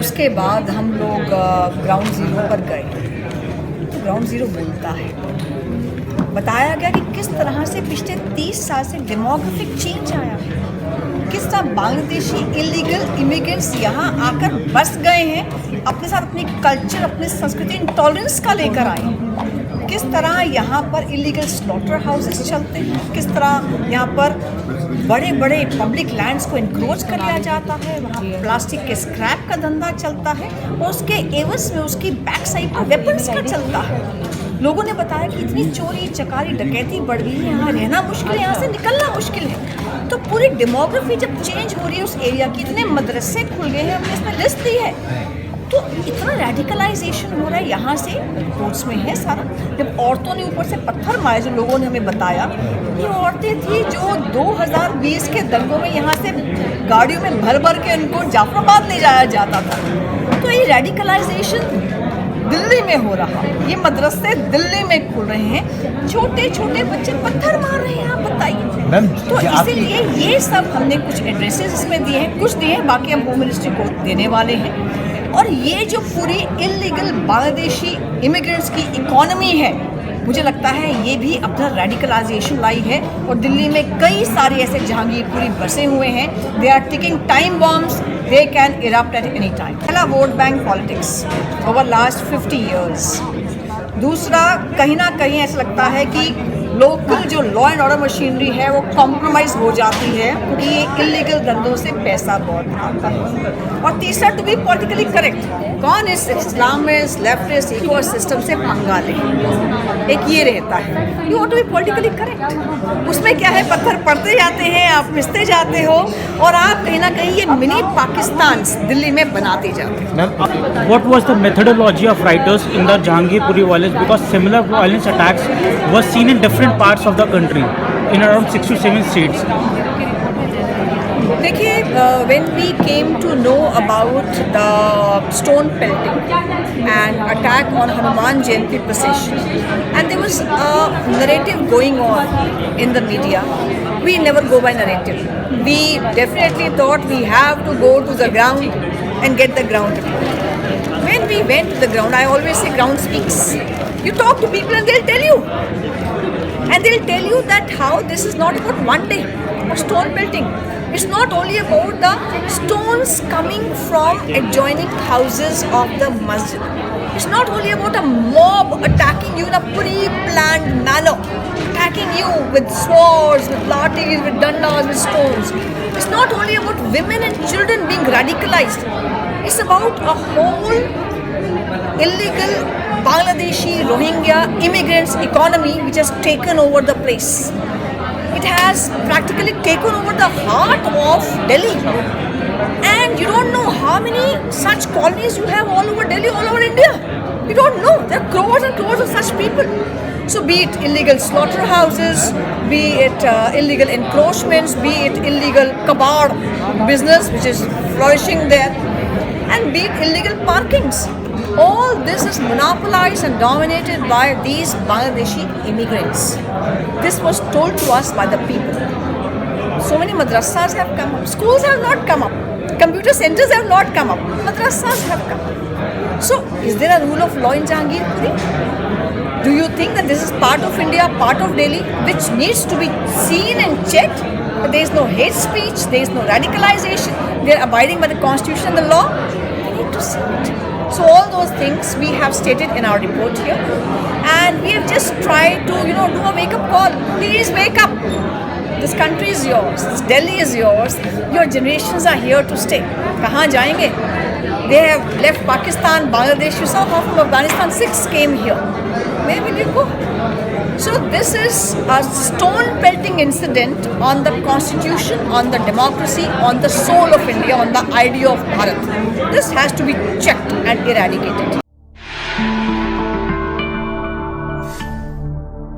उसके बाद हम लोग ग्राउंड ज़ीरो पर गए। तो ग्राउंड ज़ीरो बोलता है, बताया गया कि किस तरह से पिछले 30 साल से डेमोग्राफिक चेंज आया है, किस तरह बांग्लादेशी इलीगल इमिग्रेंट्स यहाँ आकर बस गए हैं, अपने साथ अपनी कल्चर, अपनी संस्कृति, इंटॉलरेंस का लेकर आए। किस तरह यहाँ पर इलीगल स्लॉटर हाउसेस चलते हैं, किस तरह यहाँ पर बड़े बड़े पब्लिक लैंड्स को इंक्रोच कर लिया जाता है, वहाँ प्लास्टिक के स्क्रैप का धंधा चलता है और उसके एवज में उसकी बैक साइड पर वेपन्स का चलता है। लोगों ने बताया कि इतनी चोरी चकारी डकैती बढ़ गई है, यहाँ रहना मुश्किल है, यहाँ से निकलना मुश्किल है। तो पूरी डेमोग्राफी जब चेंज हो रही है उस एरिया की, इतने मदरसे खुल गए हैं, हमने इसमें लिस्ट दी है, तो इतना रेडिकलाइजेशन हो रहा है। यहाँ से रिपोर्ट्स में है सारा, जब औरतों ने ऊपर से पत्थर मारे, जो लोगों ने हमें बताया, ये औरतें थी जो 2020 के दंगों में यहाँ से गाड़ियों में भर भर के उनको जाफराबाद ले जाया जाता था। तो ये रेडिकलाइजेशन दिल्ली में हो रहा, ये मदरसे दिल्ली में खुल रहे हैं, छोटे छोटे बच्चे पत्थर मार रहे हैं, आप बताइए। तो इसीलिए ये सब हमने कुछ एड्रेसेस इसमें दिए हैं, कुछ दिए हैं, बाकी हम होम मिनिस्ट्री को देने वाले हैं। और ये जो पूरी इलीगल बांग्लादेशी इमिग्रेंट्स की इकोनॉमी है, मुझे लगता है ये भी अपना रेडिकलाइजेशन लाई है। और दिल्ली में कई सारे ऐसे जहांगीरपुरी बसे हुए हैं, they are taking time bombs, they can erupt at any time. पहला vote bank politics over last 50 years. दूसरा, कहीं ना कहीं ऐसा लगता है कि लोकल जो लॉ एंड ऑर्डर मशीनरी है वो कॉम्प्रोमाइज़ हो जाती है क्योंकि ये इलीगल धंधों से पैसा बहुत आता है। और तीसरा, टू बी पॉलिटिकली करेक्ट, कौन इस इस्लामिस्ट लेफ्टिस्ट इको सिस्टम से पंगा ले, एक ये रहता है। You want to be politically correct, उसमें क्या है, पत्थर पड़ते जाते हैं, आप पिसते जाते हो और आप कहीं ना कहीं ये मिनी पाकिस्तान दिल्ली में बनाते जाते हैं। What was the methodology of writers in the Jahangirpuri violence? Because similar violence attacks were seen in different parts of the country, in around 6 to 7 states. देखिए, when we came to know about the stone pelting and attack on Hanuman Jayanti procession, and there was a narrative going on in the media, we never go by narrative. We definitely thought we have to go to the ground and get the ground report. When we went to the ground, I always say ground speaks. You talk to people and they'll tell you. And they'll tell you that how this is not about one day of stone pelting. It's not only about the stones coming from adjoining houses of the masjid. It's not only about a mob attacking you in a pre-planned manner, attacking you with swords, with lathis, with dandas, with stones. It's not only about women and children being radicalized. It's about a whole illegal Bangladeshi Rohingya immigrants economy which has taken over the place. It has practically taken over the heart of Delhi. And you don't know how many such colonies you have all over Delhi, all over India. You don't know. There are crores and crores of such people. So be it illegal slaughterhouses, be it illegal encroachments, be it illegal kabar business which is flourishing there, and be it illegal parkings. All this is monopolized and dominated by these Bangladeshi immigrants. This was told to us by the people. So many madrasas have come up. Schools have not come up. Computer centers have not come up. Madrasas have come up. So is there a rule of law in Jahangirpuri? Do you think that this is part of India, part of Delhi, which needs to be seen and checked? But there is no hate speech, there is no radicalization, they are abiding by the constitution and the law. We need to see it. So all those things we have stated in our report here, and we have just tried to do a wake-up call. Please wake up. This country is yours. This Delhi is yours. Your generations are here to stay. कहाँ जाएंगे? They have left Pakistan, Bangladesh. You saw how from Afghanistan 6 came here. Where will you go? So this is a stone pelting incident on the constitution, on the democracy, on the soul of India, on the idea of Bharat. This has to be checked and eradicated.